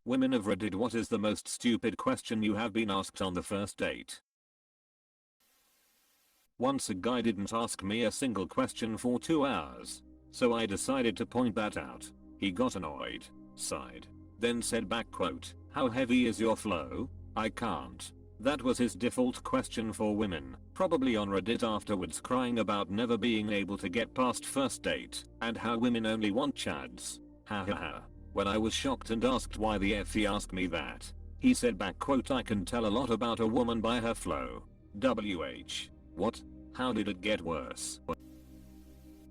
Women of Reddit, what is the most stupid question you have been asked on the first date? Once a guy didn't ask me a single question for 2 hours. So I decided to point that out. He got annoyed, sighed, then said back quote, "How heavy is your flow? I can't." That was his default question for women, probably on Reddit afterwards, crying about never being able to get past first date and how women only want chads. Ha ha ha. When I was shocked and asked why the F he asked me that, he said back quote, "I can tell a lot about a woman by her flow." WH. What? How did it get worse?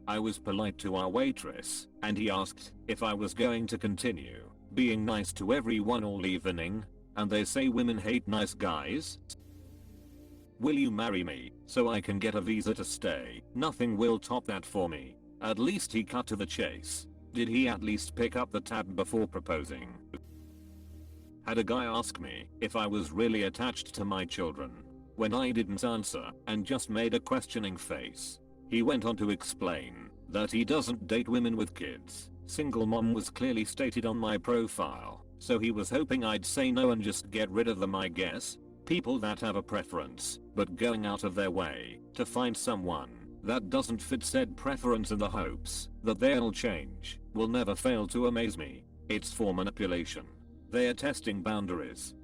I was polite to our waitress, and he asked if I was going to continue being nice to everyone all evening, and they say women hate nice guys. Will you marry me so I can get a visa to stay? Nothing will top that for me. At least he cut to the chase. Did he at least pick up the tab before proposing? Had a guy ask me if I was really attached to my children. When I didn't answer and just made a questioning face, he went on to explain that he doesn't date women with kids. Single mom was clearly stated on my profile, so he was hoping I'd say no and just get rid of them, I guess. People that have a preference, but going out of their way to find someone that doesn't fit said preference in the hopes that they'll change will never fail to amaze me. It's for manipulation. They're testing boundaries.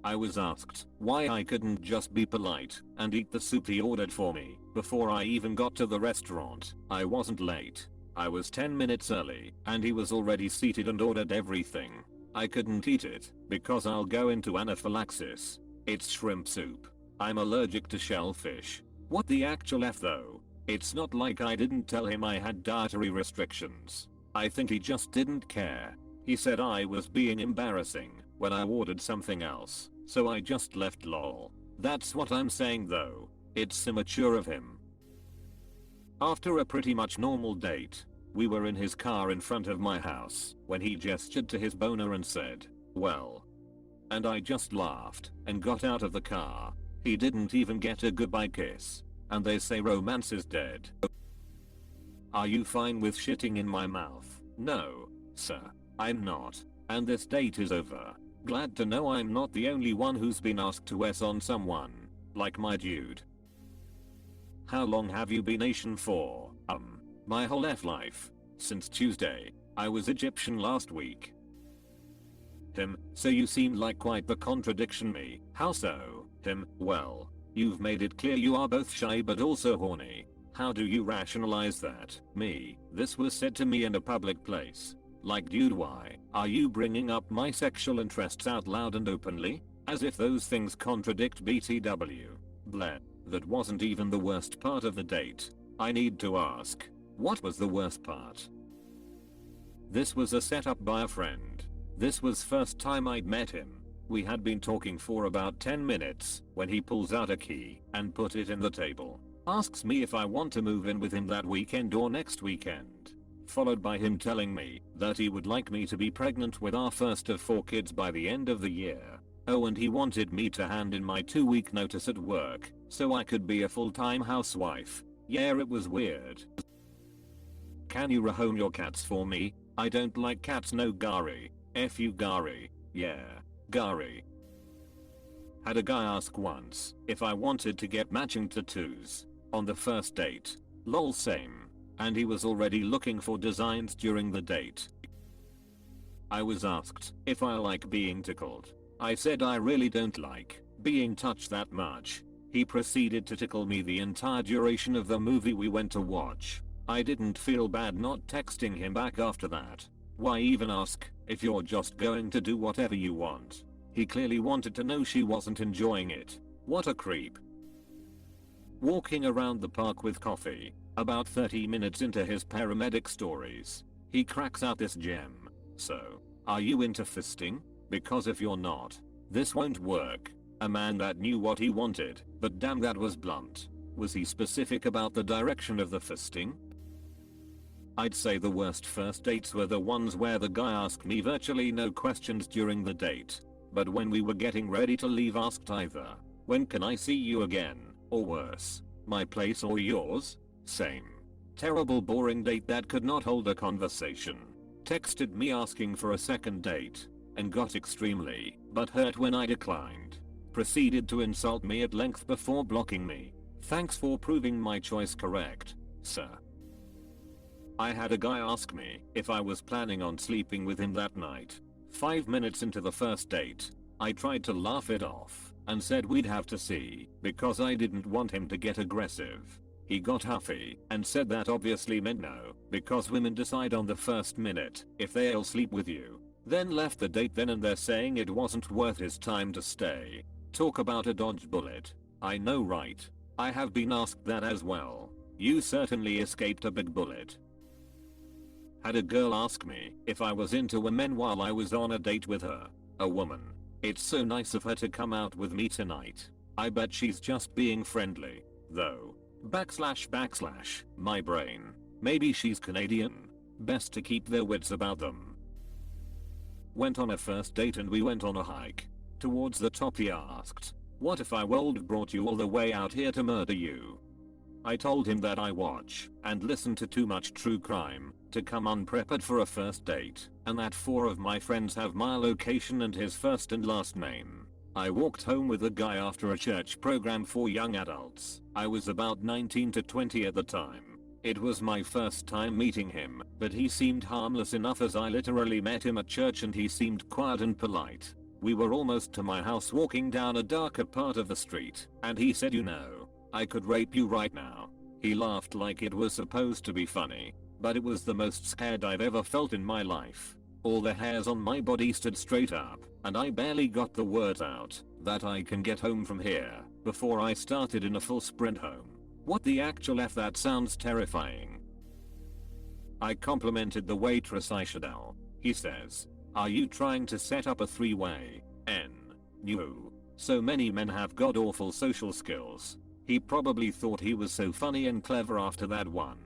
I was asked why I couldn't just be polite and eat the soup he ordered for me before I even got to the restaurant. I wasn't late. I was 10 minutes early and he was already seated and ordered everything. I couldn't eat it because I'll go into anaphylaxis. It's shrimp soup. I'm allergic to shellfish. What the actual F though? It's not like I didn't tell him I had dietary restrictions. I think he just didn't care. He said I was being embarrassing when I ordered something else, so I just left, lol. That's what I'm saying though. It's immature of him. After a pretty much normal date, we were in his car in front of my house when he gestured to his boner and said, "Well." And I just laughed and got out of the car. He didn't even get a goodbye kiss. And they say romance is dead. Are you fine with shitting in my mouth? No, sir, I'm not. And this date is over. Glad to know I'm not the only one who's been asked to S on someone, like my dude. How long have you been Asian for? My whole F life. Since Tuesday. I was Egyptian last week. Him, so you seem like quite the contradiction. Me, how so? Him, well, you've made it clear you are both shy but also horny. How do you rationalize that? Me, this was said to me in a public place. Like, dude, why are you bringing up my sexual interests out loud and openly? As if those things contradict BTW. Bleh. That wasn't even the worst part of the date. I need to ask, what was the worst part? This was a setup by a friend. This was first time I'd met him. We had been talking for about 10 minutes when he pulls out a key and put it in the table. Asks me if I want to move in with him that weekend or next weekend. Followed by him telling me that he would like me to be pregnant with our first of 4 kids by the end of the year. Oh, and he wanted me to hand in my 2-week notice at work so I could be a full-time housewife. Yeah, it was weird. Can you rehome your cats for me? I don't like cats, no Gary. F you Gary. Yeah, Gary. Had a guy ask once if I wanted to get matching tattoos on the first date. Lol, same. And he was already looking for designs during the date. I was asked if I like being tickled. I said I really don't like being touched that much. He proceeded to tickle me the entire duration of the movie we went to watch. I didn't feel bad not texting him back after that. Why even ask if you're just going to do whatever you want? He clearly wanted to know she wasn't enjoying it. What a creep. Walking around the park with coffee. About 30 minutes into his paramedic stories, he cracks out this gem. So, are you into fisting? Because if you're not, this won't work. A man that knew what he wanted, but damn, that was blunt. Was he specific about the direction of the fisting? I'd say the worst first dates were the ones where the guy asked me virtually no questions during the date, but when we were getting ready to leave asked either, "When can I see you again?" or worse, "My place or yours?" Same. Terrible boring date that could not hold a conversation. texted me asking for a second date, and got extremely butthurt when I declined. Proceeded to insult me at length before blocking me. Thanks for proving my choice correct, sir. I had a guy ask me if I was planning on sleeping with him that night. 5 minutes into the first date, I tried to laugh it off and said we'd have to see because I didn't want him to get aggressive. He got huffy and said that obviously meant no because women decide on the first minute if they'll sleep with you. Then left the date then and there saying it wasn't worth his time to stay. Talk about a dodged bullet. I know, right? I have been asked that as well. You certainly escaped a big bullet. Had a girl ask me if I was into women while I was on a date with her. A woman. It's so nice of her to come out with me tonight. I bet she's just being friendly, though. // my brain. Maybe she's Canadian. Best to keep their wits about them. Went on a first date and we went on a hike. Towards the top he asked, "What if I would brought you all the way out here to murder you?" I told him that I watch and listen to too much true crime to come unprepared for a first date, and that 4 of my friends have my location and his first and last name. I walked home with a guy after a church program for young adults. I was about 19 to 20 at the time. It was my first time meeting him, but he seemed harmless enough as I literally met him at church and he seemed quiet and polite. We were almost to my house walking down a darker part of the street, and he said, "You know, I could rape you right now." He laughed like it was supposed to be funny, but it was the most scared I've ever felt in my life. All the hairs on my body stood straight up, and I barely got the words out that I can get home from here before I started in a full sprint home. What the actual F, that sounds terrifying. I complimented the waitress I should L. He says, "Are you trying to set up a three-way?" No. So many men have god awful social skills. He probably thought he was so funny and clever after that one.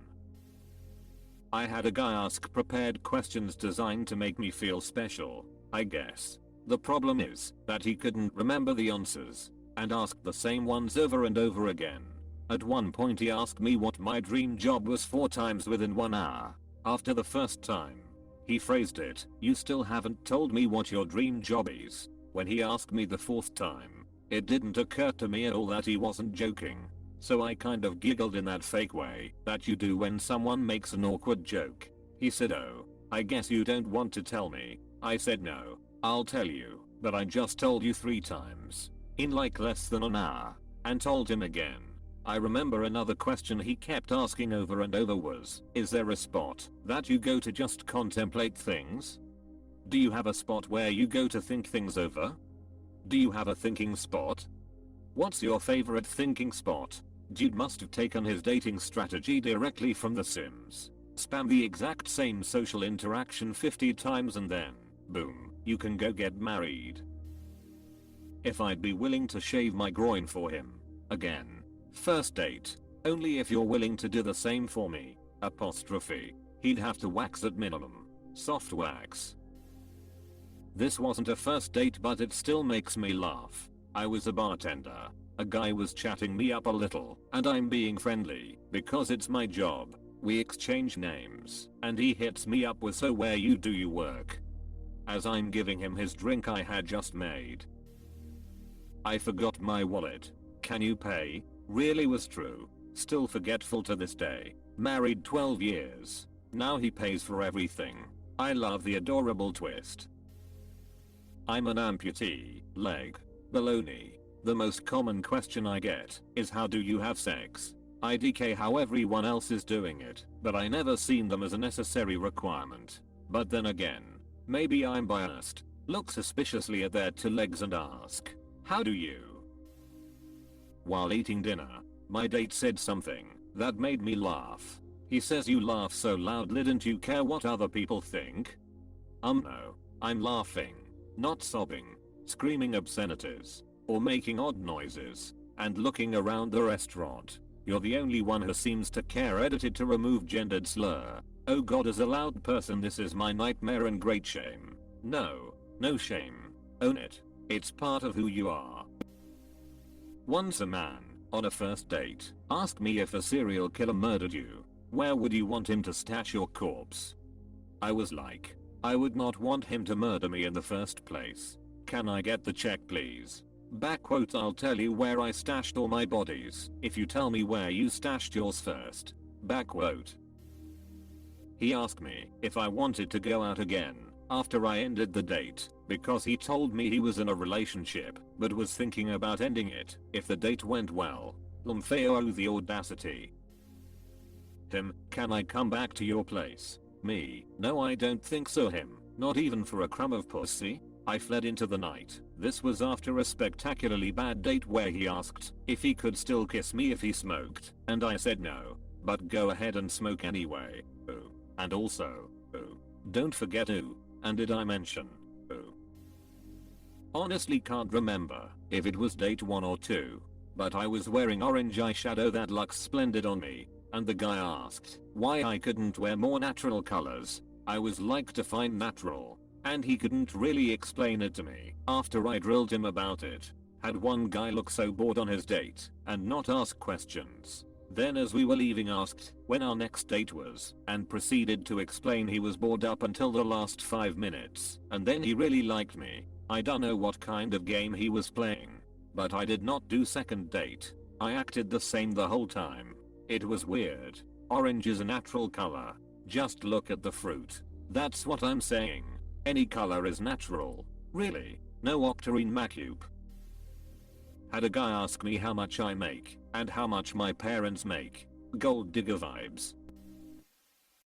I had a guy ask prepared questions designed to make me feel special, I guess. The problem is that he couldn't remember the answers and asked the same ones over and over again. At one point he asked me what my dream job was 4 times within 1 hour. After the first time, he phrased it, "You still haven't told me what your dream job is." When he asked me the 4th time, it didn't occur to me at all that he wasn't joking. So I kind of giggled in that fake way that you do when someone makes an awkward joke. He said, "Oh, I guess you don't want to tell me." I said, "No, I'll tell you, but I just told you 3 times, in like less than an hour," and told him again. I remember another question he kept asking over and over was, "Is there a spot that you go to just contemplate things? Do you have a spot where you go to think things over? Do you have a thinking spot? What's your favorite thinking spot?" Dude must have taken his dating strategy directly from The Sims. Spam the exact same social interaction 50 times and then, boom, you can go get married. If I'd be willing to shave my groin for him. Again. First date. Only if you're willing to do the same for me. Apostrophe. He'd have to wax at minimum. Soft wax. This wasn't a first date, but it still makes me laugh. I was a bartender. A guy was chatting me up a little, and I'm being friendly because it's my job. We exchange names, and he hits me up with, "So where you do you work?" As I'm giving him his drink I had just made. "I forgot my wallet. Can you pay?" Really was true. Still forgetful to this day. Married 12 years. Now he pays for everything. I love the adorable twist. I'm an amputee. Leg. Baloney. The most common question I get is, "How do you have sex?" IDK how everyone else is doing it, but I never seen them as a necessary requirement. But then again, maybe I'm biased. Look suspiciously at their 2 legs and ask, "How do you?" While eating dinner, my date said something that made me laugh. He says, "You laugh so loudly, didn't you care what other people think?" No. I'm laughing, not sobbing, screaming obscenities, or making odd noises, and looking around the restaurant. You're the only one who seems to care. Edited to remove gendered slur. Oh god, as a loud person this is my nightmare and great shame. No shame. Own it. It's part of who you are. Once a man, on a first date, asked me if a serial killer murdered you, where would you want him to stash your corpse? I was like, I would not want him to murder me in the first place. Can I get the check please? Back quote, I'll tell you where I stashed all my bodies if you tell me where you stashed yours first. Back quote. He asked me if I wanted to go out again after I ended the date because he told me he was in a relationship but was thinking about ending it if the date went well. Lumfeo, the audacity. Him, can I come back to your place? Me, no I don't think so. Him, not even for a crumb of pussy? I fled into the night. This was after a spectacularly bad date where he asked if he could still kiss me if he smoked, and I said no, but go ahead and smoke anyway. Ooh. And also, ooh. Don't forget ooh. And did I mention ooh? Honestly can't remember if it was date 1 or 2, but I was wearing orange eyeshadow that looks splendid on me, and the guy asked why I couldn't wear more natural colors. I was like, define natural, and he couldn't really explain it to me after I drilled him about it. Had one guy look so bored on his date and not ask questions. Then as we were leaving asked when our next date was and proceeded to explain he was bored up until the last 5 minutes and then he really liked me. I don't know what kind of game he was playing, but I did not do second date. I acted the same the whole time. It was weird. Orange is a natural color. Just look at the fruit. That's what I'm saying. Any color is natural. Really? No octarine macube. Had a guy ask me how much I make and how much my parents make. Gold digger vibes.